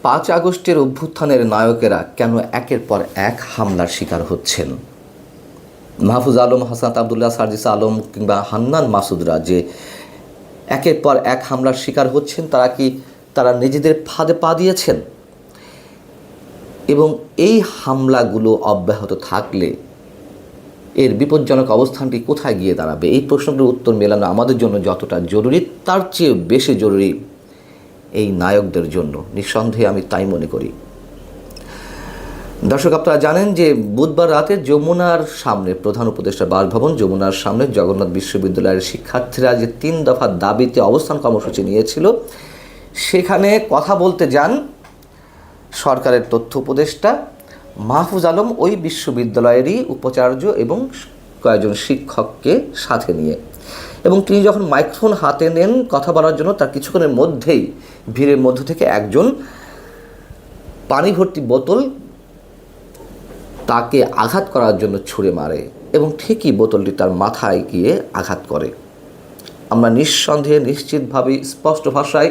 5 আগস্টের অভ্যুত্থানের নায়কেরা কেন একের পর এক হামলার শিকার হচ্ছেন? মাহফুজ আলম, হাসনাত আবদুল্লাহ, সার্জিস আলম কিংবা হান্নান মাসুদরা যে একের পর এক হামলার শিকার হচ্ছেন, তারা নিজেদের ফাঁদে পা দিয়েছেন? এবং এই হামলাগুলো অব্যাহত থাকলে এর বিপজ্জনক অবস্থানটি কোথায় গিয়ে দাঁড়াবে? এই প্রশ্নটির উত্তর মেলানো আমাদের জন্য যতটা জরুরি, তার চেয়ে বেশি জরুরি এই নায়কদের জন্য। নিঃসন্দেহে আমি তাই মনে করি। দর্শক, আপনারা জানেন যে বুধবার রাতে যমুনার সামনে, প্রধান উপদেষ্টার বাসভবন যমুনার সামনে জগন্নাথ বিশ্ববিদ্যালয়ের শিক্ষার্থীরা যে 3 দফা দাবিতে অবস্থান কর্মসূচি নিয়েছিল, সেখানে কথা বলতে যান সরকারের তথ্য উপদেষ্টা মাহফুজ আলম, ওই বিশ্ববিদ্যালয়েরই উপাচার্য এবং কয়েকজন শিক্ষককে সাথে নিয়ে। এবং তিনি যখন মাইক্রোফোন হাতে নেন কথা বলার জন্য, তার কিছুক্ষণের মধ্যেই ভিড়ের মধ্য থেকে একজন পানি ভর্তি বোতল তাকে আঘাত করার জন্য ছুঁড়ে মারে এবং ঠিকই বোতলটি তার মাথায় গিয়ে আঘাত করে। আমরা নিঃসন্দেহে, নিশ্চিতভাবে, স্পষ্ট ভাষায়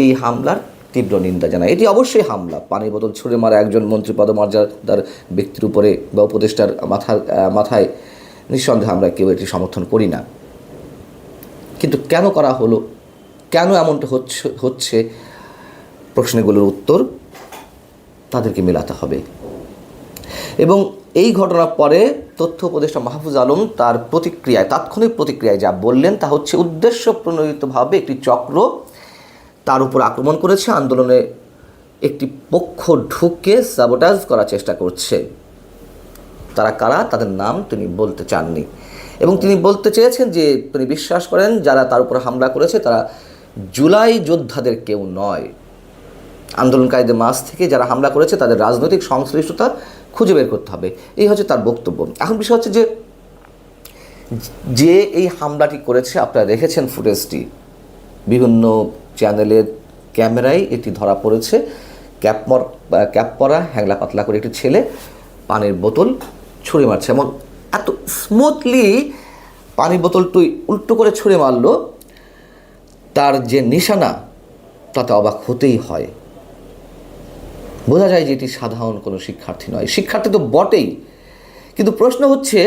এই হামলার তীব্র নিন্দা জানাই। এটি অবশ্যই হামলা। পানি বোতল ছুঁড়ে মারা একজন মন্ত্রী পদমর্যাদার ব্যক্তির উপরে বা উপদেষ্টার মাথায় নিঃসন্দেহে আমরা কেউ এটি সমর্থন করি না। কিন্তু কেন করা হলো, কেন এমনটা হচ্ছে প্রশ্নগুলোর উত্তর তাদেরকে মেলাতে হবে। এবং এই ঘটনার পরে তথ্য উপদেষ্টা মাহফুজ আলম তার তাৎক্ষণিক প্রতিক্রিয়ায় যা বললেন তা হচ্ছে, উদ্দেশ্য প্রণোদিতভাবে একটি চক্র তার উপর আক্রমণ করেছে, আন্দোলনে একটি পক্ষ ঢুকে সাবোটাজ করার চেষ্টা করছে। তারা কারা, তাদের নাম তিনি বলতে চাননি। এবং তিনি বলতে চেয়েছেন যে তিনি বিশ্বাস করেন যারা তার উপর হামলা করেছে তারা জুলাই যোদ্ধাদের কেউ নয়। আন্দোলনকারীদের মাঝ থেকে যারা হামলা করেছে তাদের রাজনৈতিক সংশ্লিষ্টতা খুঁজে বের করতে হবে, এই হচ্ছে তার বক্তব্য। এখন বিষয় হচ্ছে যে এই হামলাটি করেছে, আপনারা দেখেছেন ফুটেজটি, বিভিন্ন চ্যানেলের ক্যামেরায় এটি ধরা পড়েছে। ক্যাপ পরা, হ্যাংলা পাতলা করে একটি ছেলে পানির বোতল ছুঁড়ে মারছে, এমন এত স্মুথলি পানির বোতলটি উল্টো করে ছুঁড়ে মারল, তার যে নিশানা তাতে অবাক হতেই হয়। বোঝা যায় যে এটি সাধারণ কোনো শিক্ষার্থী নয়। শিক্ষার্থী তো বটেই, কিন্তু প্রশ্ন হচ্ছে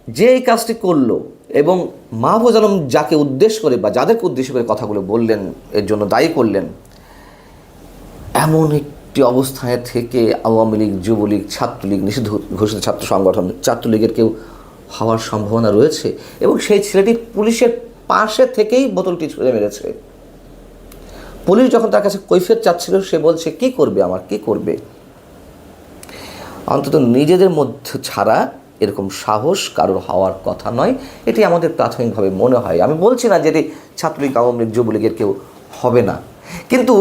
যে এই কাজটি করলো এবং মাহফুজ আলম যাকে উদ্দেশ্য করে বা যাদেরকে উদ্দেশ্য করে কথাগুলো বললেন, এর জন্য দায়ী করলেন, এমন একটি অবস্থায় থেকে আওয়ামী লীগ, যুবলীগ, ছাত্রলীগ, নিষিদ্ধ ঘোষিত ছাত্র সংগঠন ছাত্রলীগের কেউ হওয়ার সম্ভাবনা রয়েছে। এবং সেই ছেলেটি পুলিশের পাশে থেকেই বোতলটি ছুঁড়ে মেরেছে। পুলিশ যখন তার কাছে কৈফিয়ত চাচ্ছিল, সে বলছে কি করবে, আমার কি করবে? অন্তত নিজেদের মধ্যে ছাড়া এরকম সাহস কারোর হওয়ার কথা নয়, এটি আমাদের প্রাথমিকভাবে মনে হয়। আমি বলছি না যে এটি ছাত্রলীগ, আওয়ামী লীগ, যুবলীগের কেউ হবে না, কিন্তু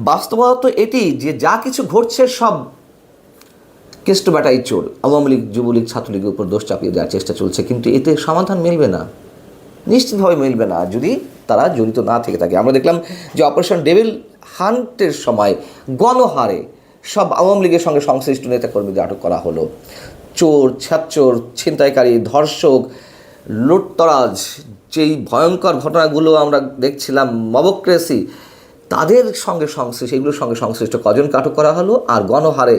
বাস্তবতা এটি যে যা কিছু ঘটছে সব কেষ্ট ব্যাটাই চোর। আওয়ামী লীগ, যুবলীগ, ছাত্রলীগের উপর দোষ চাপিয়ে দেওয়ার চেষ্টা চলছে, কিন্তু এতে সমাধান মিলবে না, নিশ্চিতভাবে মিলবে না যদি তারা জড়িত না থেকে থাকে। আমরা দেখলাম যে অপারেশন ডেভিল হান্টের সময় গণহারে সব আওয়ামী লীগের সঙ্গে সংশ্লিষ্ট নেতাকর্মীদের আটক করা হলো। চোর, ছাত্রচোর, ছিনতাইকারী, ধর্ষক, লুটতরাজ, যেই ভয়ঙ্কর ঘটনাগুলো আমরা দেখছিলাম, মবক্রেসি, তাদের সঙ্গে সংশ্লিষ্ট, এগুলোর সঙ্গে সংশ্লিষ্ট কজনকে আটক করা হলো, আর গণহারে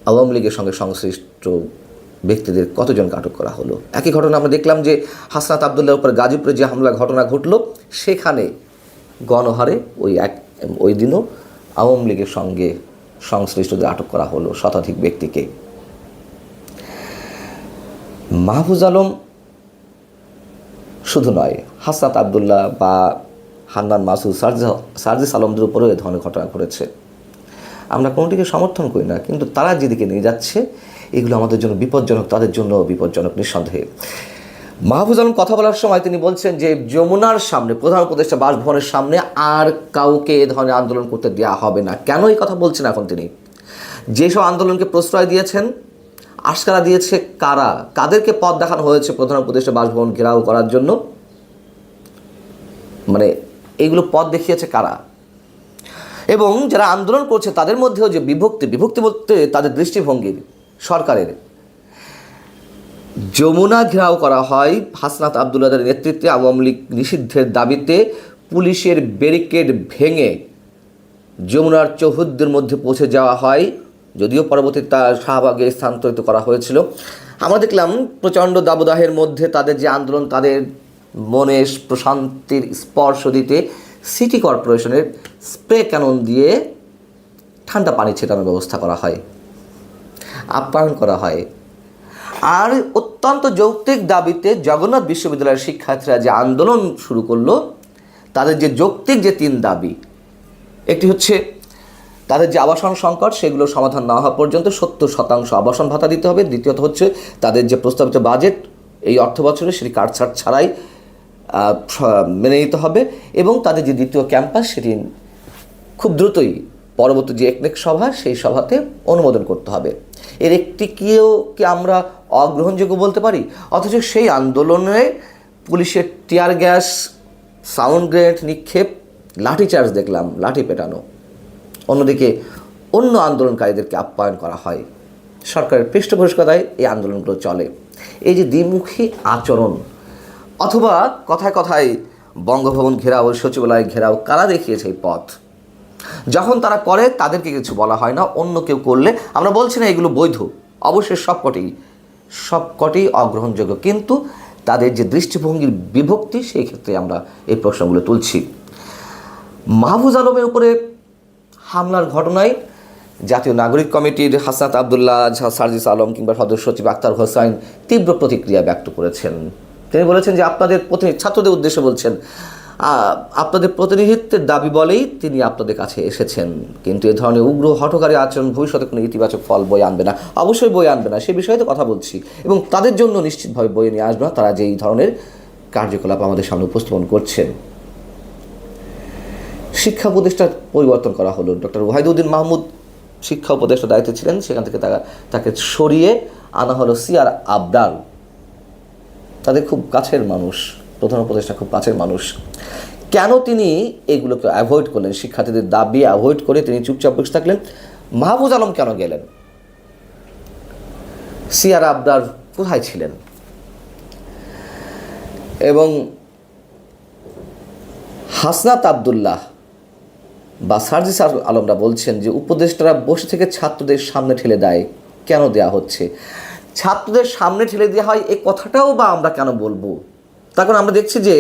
আওয়ামী লীগের সঙ্গে সংশ্লিষ্ট ব্যক্তিদের কতজনকে আটক করা হলো। একই ঘটনা আমরা দেখলাম যে হাসনাত আবদুল্লাহর উপর গাজীপুরে যে হামলা ঘটনা ঘটল, সেখানে গণহারে ওই দিনও আওয়ামী লীগের সঙ্গে সংশ্লিষ্টদের আটক করা হলো, শতাধিক ব্যক্তিকে। মাহফুজ আলম শুধু নয়, হাসনাত আবদুল্লাহ বা হান্নান মাসুদ, সার্জিস আলমদের উপরেও এ ধরনের ঘটনা ঘটেছে। আমরা কোনোটিকে সমর্থন করি না, কিন্তু তারা যেদিকে নিয়ে যাচ্ছে এগুলো আমাদের জন্য বিপজ্জনক, তাদের জন্য বিপজ্জনক নিঃসন্দেহে। মাহফুজ আলম কথা বলার সময় তিনি বলছেন যে যমুনার সামনে, প্রধান উপদেষ্টা বাসভবনের সামনে আর কাউকে এ ধরনের আন্দোলন করতে দেওয়া হবে না। কেন এই কথা বলছেন এখন তিনি? যেসব আন্দোলনকে প্রশ্রয় দিয়েছেন, আশকারা দিয়েছে কারা, কাদেরকে পথ দেখানো হয়েছে প্রধান উপদেষ্টা বাসভবন ঘেরাও করার জন্য, মানে এইগুলো পথ দেখিয়েছে কারা? এবং যারা আন্দোলন করছে তাদের মধ্যেও যে বিভক্তি বলতে তাদের দৃষ্টিভঙ্গির, সরকারের। যমুনা ঘেরাও করা হয় হাসনাত আবদুল্লাহদের নেতৃত্বে আওয়ামী লীগ নিষিদ্ধের দাবিতে, পুলিশের ব্যারিকেড ভেঙে যমুনার চৌহদ্দির মধ্যে পৌঁছে যাওয়া হয়, যদিও পরবর্তীতে তা শাহবাগে স্থানান্তরিত করা হয়েছিল। আমরা দেখলাম প্রচণ্ড দাবদাহের মধ্যে তাদের যে আন্দোলন, তাদের মনে প্রশান্তির স্পর্শ দিতে সিটি কর্পোরেশনের স্প্রে ক্যানন দিয়ে ঠান্ডা পানি ছেটানোর ব্যবস্থা করা হয়, আপ্যায়ন করা হয়। আর অত্যন্ত যৌক্তিক দাবিতে জগন্নাথ বিশ্ববিদ্যালয়ের শিক্ষার্থীরা যে আন্দোলন শুরু করলো, তাদের যে যৌক্তিক যে 3 দাবি, একটি হচ্ছে তাদের যে আবাসন সংকট সেগুলো সমাধান না হওয়া পর্যন্ত 70% আবাসন ভাতা দিতে হবে। দ্বিতীয়ত হচ্ছে তাদের যে প্রস্তাবিত বাজেট এই অর্থ বছরে সেটি কাটছাট ছাড়াই মেনে নিতে হবে, এবং তাদের যে দ্বিতীয় ক্যাম্পাস সেটি খুব দ্রুতই পরবর্তী যে একনেক সভা সেই সভাতে অনুমোদন করতে হবে। এর একটিকেও কি আমরা অগ্রহণযোগ্য বলতে পারি? অথচ সেই আন্দোলনে পুলিশের টিয়ার গ্যাস, সাউন্ড গ্রেনেড নিক্ষেপ, লাঠিচার্জ দেখলাম, লাঠি পেটানো। অন্যদিকে অন্য আন্দোলনকারীদেরকে আপ্যায়ন করা হয়। সরকারের পৃষ্ঠপোষকতায় এই আন্দোলনগুলো চলে। এই যে দ্বিমুখী আচরণ, অথবা কথায় কথায় বঙ্গভবন ঘেরাও, সচিবালয় ঘেরাও, কারা দেখিয়েছে এই পথ? যখন তারা করে তাদেরকে কিছু বলা হয় না, অন্য কেউ করলে আমরা বলছি না এগুলো বৈধ, অবশ্যই সবকটি অগ্রহণযোগ্য, কিন্তু তাদের যে দৃষ্টিভঙ্গির বিভক্তি সেই ক্ষেত্রে আমরা এই প্রশ্নগুলো তুলছি। মাহফুজ আলমের উপরে হামলার ঘটনায় জাতীয় নাগরিক কমিটির হাসনাত আবদুল্লাহ, সার্জিস আলম কিংবা সদস্য সচিব আক্তার হোসাইন তীব্র প্রতিক্রিয়া ব্যক্ত করেছেন। তিনি বলেছেন যে আপনাদের ছাত্রদের উদ্দেশ্যে বলছেন, আপনাদের প্রতিনিধিত্বের দাবি বলেই তিনি আপনাদের কাছে এসেছেন, কিন্তু এ ধরনের উগ্র হঠকারী আচরণ ভবিষ্যতে কোনো ইতিবাচক ফল বয়ে আনবে না। অবশ্যই বয়ে আনবে না, সে বিষয়ে তো কথা বলছি, এবং তাদের জন্য নিশ্চিতভাবে বয়ে নিয়ে আসবে না তারা যে এই ধরনের কার্যকলাপ আমাদের সামনে উপস্থাপন করছেন। শিক্ষা উপদেষ্টার পরিবর্তন করা হলো। ডক্টর ওয়াহিদুদ্দিন মাহমুদ শিক্ষা উপদেষ্টার দায়িত্বে ছিলেন, সেখান থেকে তাকে সরিয়ে আনা হলো সিআর আবদার। তাদের খুব কাছের মানুষ, প্রধান উপদেষ্টা খুব কাছের মানুষ। কেন তিনি এগুলোকে অ্যাভয়েড করলেন? শিক্ষার্থীদের দাবি অ্যাভয়েড করে তিনি চুপচাপ বসে থাকলেন। মাহফুজ আলম কেন গেলেন? সিআর আবদার কোথায় ছিলেন? এবং হাসনাত আবদুল্লাহ বা সার্জিস আলমরা বলছেন যে উপদেষ্টারা বসে থেকে ছাত্রদের সামনে ঠেলে দেয়। কেন দেয়া হচ্ছে? ছাত্রদের সামনে ঠেলে দেওয়া হয় এই কথাটাও বা আমরা কেন বলবো? তখন আমরা দেখছি যে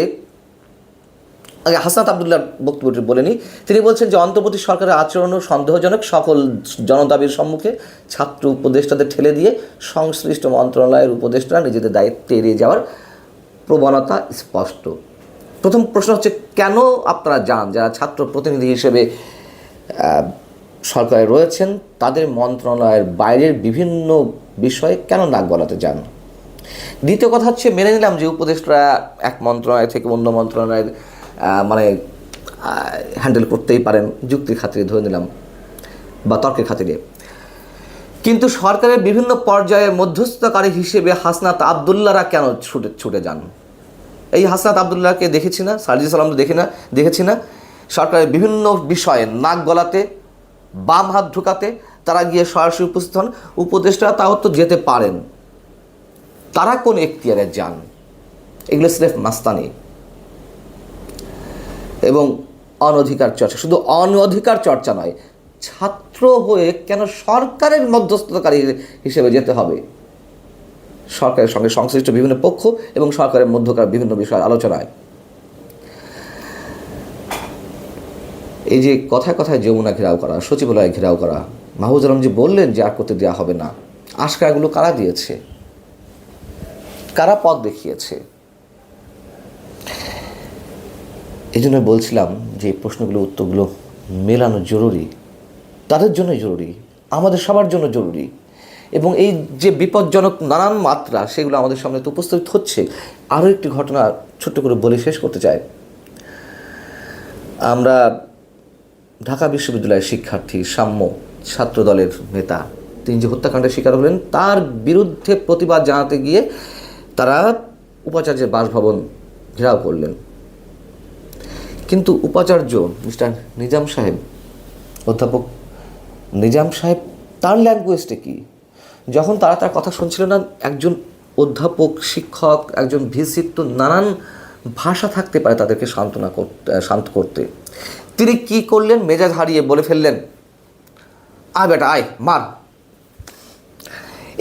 হাসনাত আবদুল্লাহ বক্তব্যটি বলেনি, তিনি বলছেন যে অন্তর্বর্তী সরকারের আচরণ সন্দেহজনক, সকল জনদাবির সম্মুখে ছাত্র উপদেষ্টাদের ঠেলে দিয়ে সংশ্লিষ্ট মন্ত্রণালয়ের উপদেষ্টারা নিজেদের দায়িত্বে এড়িয়ে যাওয়ার প্রবণতা স্পষ্ট। প্রথম প্রশ্ন হচ্ছে, কেন আপনারা যান যারা ছাত্র প্রতিনিধি হিসেবে সরকারে রয়েছেন, তাদের মন্ত্রণালয়ের বাইরের বিভিন্ন বিষয়ে কেন নাক গলাতে যান? দ্বিতীয় কথা হচ্ছে, মেনে নিলাম যে উপদেষ্টারা এক মন্ত্রণালয় থেকে অন্য মন্ত্রণালয়ের হ্যান্ডেল করতেই পারেন, যুক্তির খাতিরে ধরে নিলাম বা তর্কের খাতিরে, কিন্তু সরকারের বিভিন্ন পর্যায়ে মধ্যস্থতাকারী হিসেবে হাসনাত আবদুল্লাহরা কেন ছুটে যান? এই হাসনাত আবদুল্লাহকে দেখেছি না, সার্জিস আলম দেখেছি না সরকারের বিভিন্ন বিষয়ে নাক গলাতে, বাম হাত ঢুকাতে? তারা গিয়ে সরাসরি উপস্থিত হন। উপদেষ্টারা তাও তো যেতে পারেন, তারা কোন এখতিয়ারে যান? এগুলো স্রেফ মাস্তানি এবং অনধিকার চর্চা। শুধু অনধিকার চর্চা নয়, ছাত্র হয়ে কেন সরকারের মধ্যস্থতাকারী হিসেবে যেতে হবে? সরকারের সঙ্গে সংশ্লিষ্ট বিভিন্ন পক্ষ এবং সরকারের মধ্যকার বিভিন্ন বিষয়ের আলোচনায়। এই যে কথায় কথায় যমুনা ঘেরাও করা, সচিবালয় ঘেরাও করা, মাহফুজ আলম যে বললেন যে আর করতে দেওয়া হবে না, আশকারাগুলো কারা দিয়েছে? কারা পথ দেখিয়েছে? এই জন্য বলছিলাম যে এই প্রশ্নগুলো উত্তরগুলো মেলানো জরুরি, তাদের জন্যই জরুরি, আমাদের সবার জন্য জরুরি। এবং এই যে বিপজ্জনক নানান মাত্রা সেগুলো আমাদের সামনে তো উপস্থিত হচ্ছে। আরও একটি ঘটনা ছোট্ট করে বলে শেষ করতে চাই। আমরা ঢাকা বিশ্ববিদ্যালয়ের শিক্ষার্থী সাম্য ছাত্র দলের নেতা, তিনি যে হত্যাকাণ্ডের শিকার হলেন, তার বিরুদ্ধে প্রতিবাদ জানাতে গিয়ে তারা উপাচার্যের বাসভবন ঘেরাও করলেন। কিন্তু উপাচার্য মিস্টার নিজাম সাহেব, অধ্যাপক নিজাম সাহেব, তার ল্যাঙ্গুয়েজটা কি? যখন তারা তার কথা শুনছিল না, একজন অধ্যাপক, শিক্ষক, একজন ভিসি তো নানান ভাষা থাকতে পারে তাদেরকে শান্ত করতে। তিনি কি করলেন? মেজাজ হারিয়ে বলে ফেললেন, আয় বেটা আয়, মার।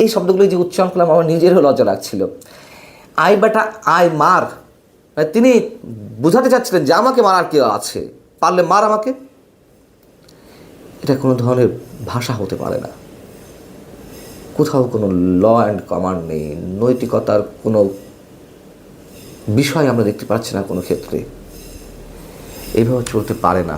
এই শব্দগুলো যে উচ্চারণ করলাম আমার নিজেরও লজ্জা লাগছিল। আয় বেটা আয়, মার। তিনি বোঝাতে চাচ্ছিলেন যে আমাকে মারার কেউ আছে, পারলে মার আমাকে। এটা কোনো ধরনের ভাষা হতে পারে না। কোথাও কোনো ল অ্যান্ড কমান্ড নেই, নৈতিকতার কোনো বিষয় আমরা দেখতে পাচ্ছি না কোনো ক্ষেত্রে। এইভাবে চলতে পারে না।